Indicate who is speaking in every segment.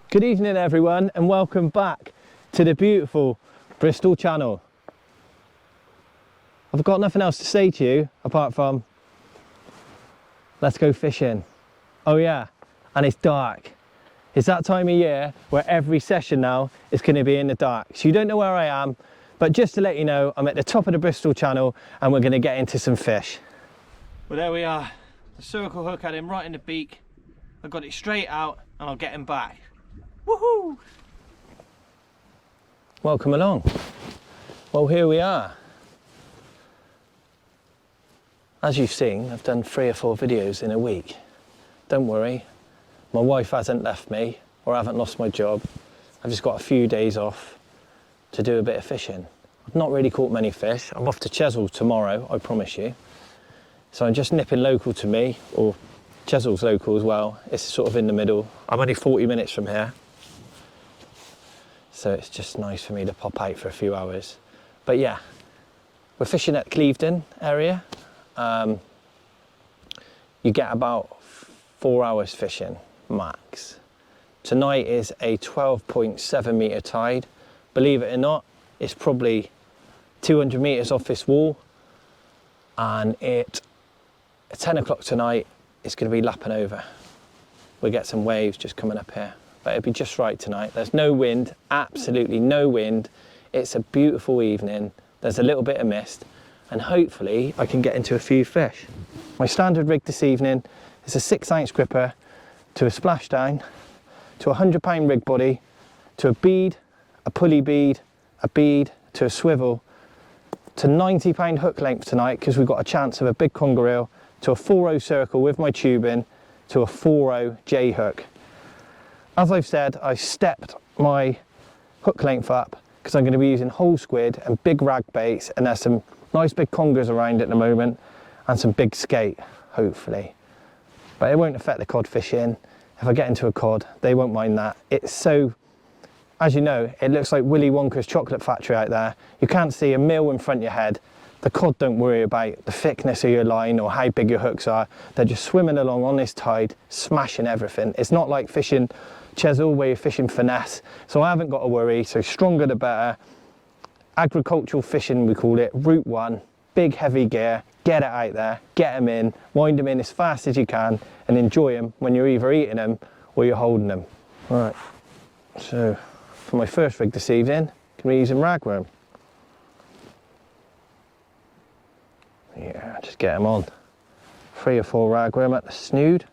Speaker 1: Good evening everyone and welcome back to the beautiful Bristol Channel. I've got nothing else to say to you apart from let's go fishing. Oh yeah, and it's dark. It's that time of year where every session now is going to be in the dark. So you don't know where I am, but just to let you know, I'm at the top of the Bristol Channel and we're going to get into some fish. Well, there we are. The circle hook had him right in the beak. I got it straight out and I'll get him back. Woohoo! Welcome along. Well, here we are. As you've seen, I've done 3 or 4 videos in a week. Don't worry, my wife hasn't left me or I haven't lost my job. I've just got a few days off to do a bit of fishing. I've not really caught many fish. I'm off to Chesil tomorrow, I promise you. So I'm just nipping local to me, or Chesil's local as well. It's sort of in the middle. I'm only 40 minutes from here. So it's just nice for me to pop out for a few hours. But yeah, we're fishing at Clevedon area. You get about 4 hours fishing max. Tonight is a 12.7 metre tide. Believe it or not, it's probably 200 metres off this wall, and at 10 o'clock tonight it's going to be lapping over. We get some waves just coming up here, but it'll be just right tonight. There's no wind, absolutely no wind. It's a beautiful evening. There's a little bit of mist, and hopefully I can get into a few fish. My standard rig this evening is a 6-ounce gripper to a splashdown, to a 100-pound rig body, to a bead, a pulley bead, a bead, to a swivel, to 90-pound hook length tonight because we've got a chance of a big conger reel, to a 4-0 circle with my tubing, to a 4-0 J hook. As I've said, I've stepped my hook length up because I'm going to be using whole squid and big rag baits, and there's some nice big congers around at the moment and some big skate, hopefully. But it won't affect the cod fishing. If I get into a cod, they won't mind that. It's so, as you know, it looks like Willy Wonka's chocolate factory out there. You can't see a mill in front of your head. The cod don't worry about the thickness of your line or how big your hooks are. They're just swimming along on this tide, smashing everything. It's not like fishing Chesil where you're fishing finesse. So I haven't got to worry, so stronger the better. Agricultural fishing, we call it, route 1, big heavy gear, get it out there, get them in, wind them in as fast as you can, and enjoy them when you're either eating them or you're holding them. All right, so for my first rig this evening, can we use some ragworm? Yeah, just get them on. 3 or 4 ragworm at the snood.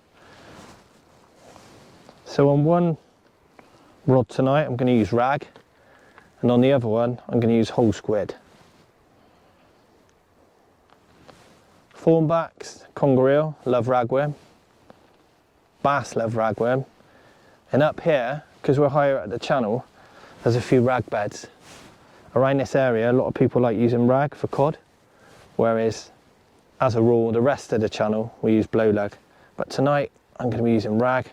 Speaker 1: So on one rod tonight, I'm going to use rag, and on the other one, I'm going to use whole squid. Thornbacks, conger eel, love ragworm. Bass love ragworm. And up here, because we're higher at the channel, there's a few rag beds. Around this area, a lot of people like using rag for cod, whereas as a rule, the rest of the channel we use blow lug. But tonight, I'm going to be using rag.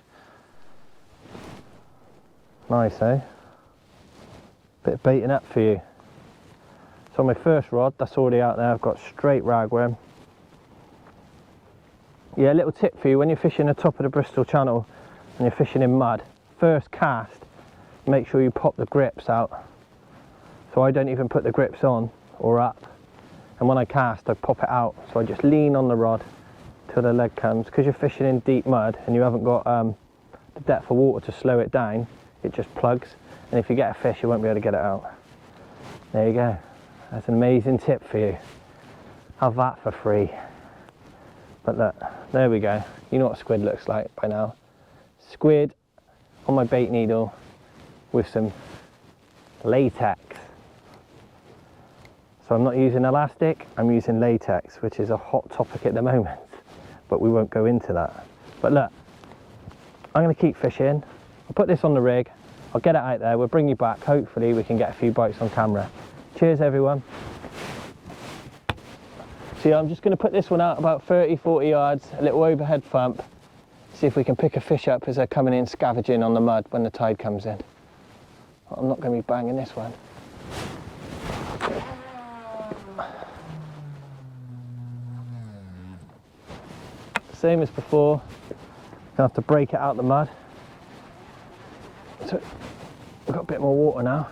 Speaker 1: Nice, eh? Bit of baiting up for you. So on my first rod, that's already out there, I've got straight ragworm. Yeah, a little tip for you, when you're fishing the top of the Bristol Channel and you're fishing in mud, first cast, make sure you pop the grips out. So I don't even put the grips on or up. And when I cast, I pop it out. So I just lean on the rod till the leg comes. Because you're fishing in deep mud and you haven't got the depth of water to slow it down, it just plugs. And if you get a fish, you won't be able to get it out. There you go. That's an amazing tip for you. Have that for free. But look, there we go. You know what squid looks like by now. Squid on my bait needle with some latex. So I'm not using elastic, I'm using latex, which is a hot topic at the moment, but we won't go into that. But look, I'm going to keep fishing. I'll put this on the rig, I'll get it out there, we'll bring you back. Hopefully we can get a few bites on camera. Cheers everyone. So yeah, I'm just going to put this one out about 30-40 yards, a little overhead thump, see if we can pick a fish up as they're coming in scavenging on the mud when the tide comes in. I'm not going to be banging this one. Same as before, gonna have to break it out the mud. So we've got a bit more water now.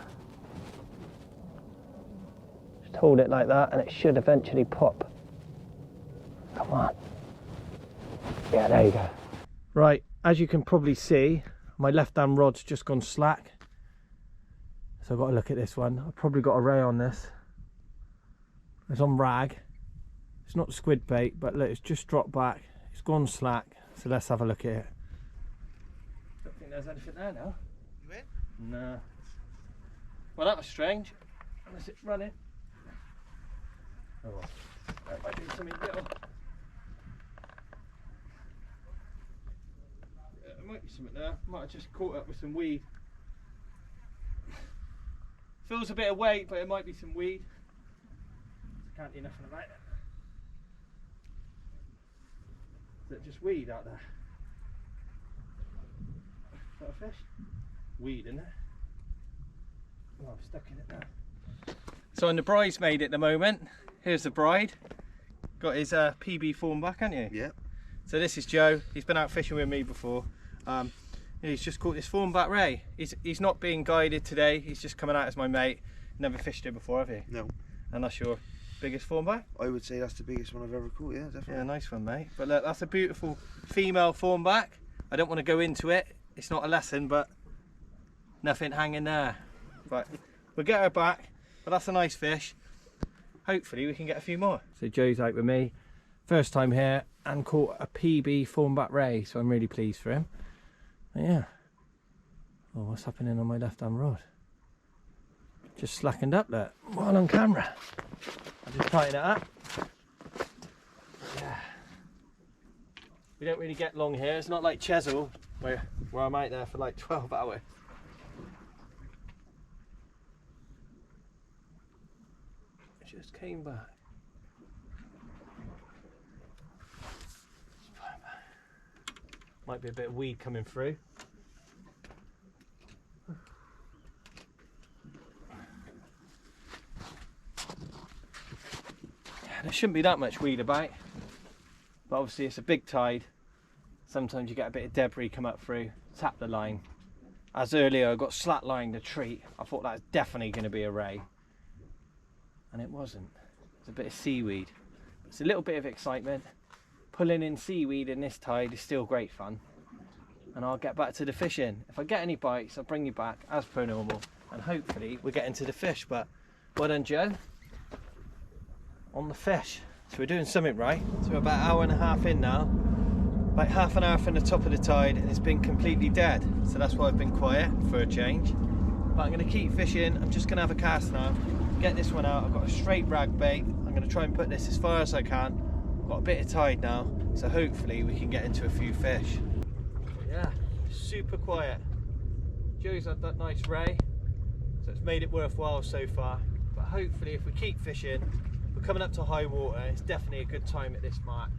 Speaker 1: Just hold it like that and it should eventually pop. Come on. Yeah, there you go. Right, as you can probably see, my left hand rod's just gone slack. So I've got to look at this one. I've probably got a ray on this. It's on rag. It's not squid bait, but look, it's just dropped back. It's gone slack. So let's have a look at it. Don't think there's anything there now.
Speaker 2: You in?
Speaker 1: No. Well, that was strange. Unless it's running. Oh well. That might be something little. Yeah, there might be something there. Might have just caught up with some weed. Feels a bit of weight, but it might be some weed. Can't do nothing about it. Is that just weed out there? Is that a fish? Weed, isn't it? Oh, I'm stuck in it now. So I'm the bridesmaid at the moment. Here's the bride. Got his PB Thornback, haven't you?
Speaker 2: Yeah.
Speaker 1: So this is Joe. He's been out fishing with me before. He's just caught this Thornback ray. He's not being guided today. He's just coming out as my mate. Never fished it before, have you?
Speaker 2: No.
Speaker 1: And that's your biggest Thornback?
Speaker 2: I would say that's the biggest one I've ever caught, yeah, definitely.
Speaker 1: Yeah, nice one, mate. But look, that's a beautiful female Thornback. I don't want to go into it. It's not a lesson, but nothing hanging there. But we'll get her back. But that's a nice fish. Hopefully we can get a few more. So Joe's out with me. First time here and caught a PB Thornback ray. So I'm really pleased for him. But yeah. Oh, what's happening on my left hand rod? Just slackened up there while on camera. I'll just tighten it up. Yeah. We don't really get long here. It's not like Chesil where I'm out there for like 12 hours. It just came back. Might be a bit of weed coming through. There shouldn't be that much weed about, but obviously it's a big tide. Sometimes you get a bit of debris come up through, tap the line. As earlier I got slack-lined a treat. I thought that was definitely going to be a ray, and it wasn't. It's a bit of seaweed. It's a little bit of excitement. Pulling in seaweed in this tide is still great fun, and I'll get back to the fishing. If I get any bites, I'll bring you back as per normal, and hopefully we'll get into the fish. But well done, Joe, on the fish. So we're doing something right. So we're about an hour and a half in now, like half an hour from the top of the tide, and it's been completely dead. So that's why I've been quiet for a change. But I'm going to keep fishing. I'm just going to have a cast now, get this one out. I've got a straight rag bait. I'm going to try and put this as far as I can. Got a bit of tide now, so hopefully we can get into a few fish. Yeah, super quiet. Joe's had that nice ray, so it's made it worthwhile so far. But hopefully if we keep fishing, we're coming up to high water. It's definitely a good time at this mark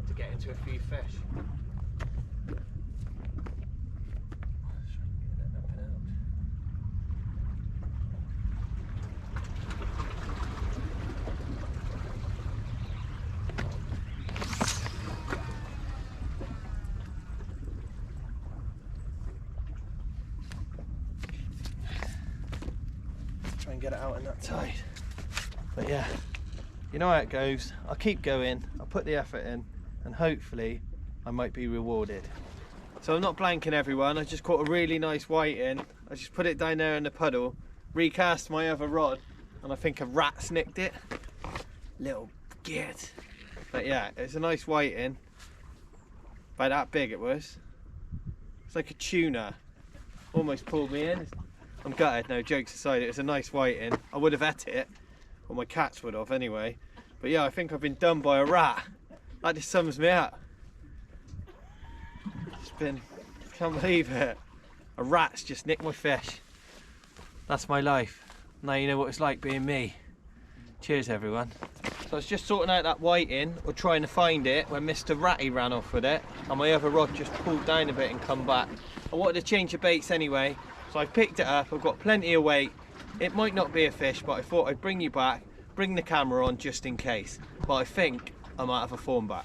Speaker 1: to get into a few fish. Try and get it out in that tide. But yeah, you know how it goes. I'll keep going, I'll put the effort in, and hopefully I might be rewarded. So I'm not blanking everyone. I just caught a really nice white in. I just put it down there in the puddle, recast my other rod, and I think a rat's nicked it. Little git. But yeah, it's a nice white in. About that big it was. It's like a tuna. Almost pulled me in. I'm gutted, no, jokes aside, it was a nice white in. I would have ate it, or my cats would have anyway. But yeah, I think I've been done by a rat. That just sums me up. It's been, can't believe it. A rat's just nicked my fish. That's my life. Now you know what it's like being me. Cheers everyone. So I was just sorting out that white in, or trying to find it, when Mr. Ratty ran off with it, and my other rod just pulled down a bit and come back. I wanted to change the baits anyway, so I picked it up. I've got plenty of weight. It might not be a fish, but I thought I'd bring you back, bring the camera on just in case. But I think I might have a Thornback.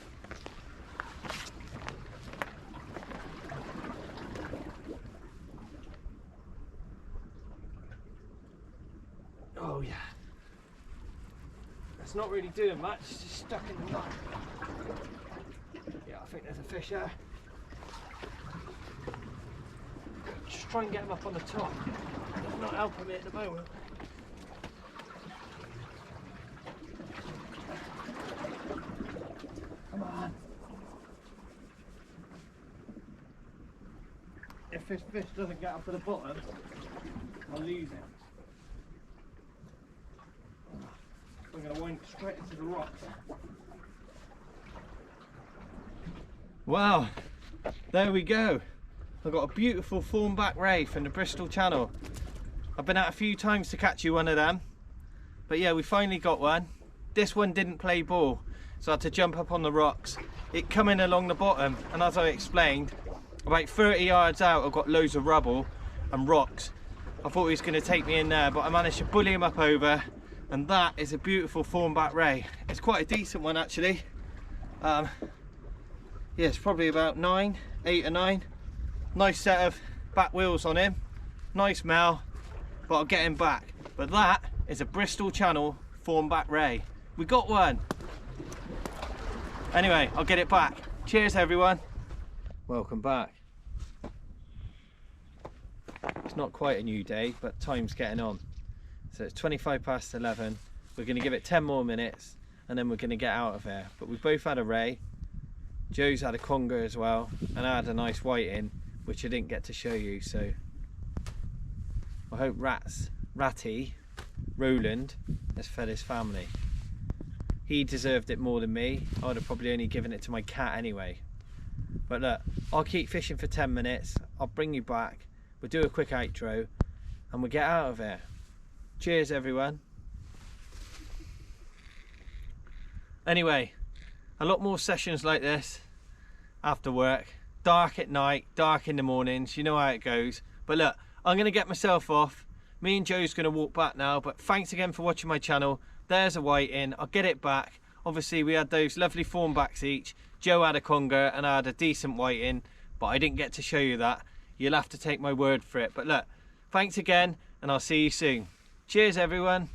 Speaker 1: Oh yeah. It's not really doing much, it's just stuck in the mud. Yeah, I think there's a fish there. Just try and get him up on the top. It's not helping me at the moment. Come on. If this fish doesn't get up to the bottom, I'll lose it. I'm going to wind straight into the rocks. Wow, there we go. I've got a beautiful thornback ray from the Bristol Channel. I've been out a few times to catch you one of them, but yeah, we finally got one. This one didn't play ball, so I had to jump up on the rocks. It come in along the bottom, and as I explained, about 30 yards out I've got loads of rubble and rocks. I thought he was going to take me in there, but I managed to bully him up over, and that is a beautiful thornback ray. It's quite a decent one actually. Yeah, it's probably about 8 or 9. Nice set of back wheels on him, nice male, but I'll get him back. But that is a Bristol Channel thornback ray. We got one. Anyway, I'll get it back. Cheers everyone. Welcome back. It's not quite a new day, but time's getting on. So it's 25 past 11. We're going to give it 10 more minutes and then we're going to get out of here. But we've both had a ray. Joe's had a conger as well, and I had a nice whiting, which I didn't get to show you. So I hope Ratty Roland has fed his family. He deserved it more than me. I would have probably only given it to my cat anyway. But look, I'll keep fishing for 10 minutes. I'll bring you back. We'll do a quick outro and we'll get out of here. Cheers everyone. Anyway, a lot more sessions like this after work. Dark at night, dark in the mornings, you know how it goes. But look, I'm going to get myself off. Me and Joe's going to walk back now, but thanks again for watching my channel. There's a whiting, I'll get it back. Obviously we had those lovely thornbacks each. Joe had a conger and I had a decent whiting, but I didn't get to show you that. You'll have to take my word for it. But look, thanks again and I'll see you soon. Cheers everyone.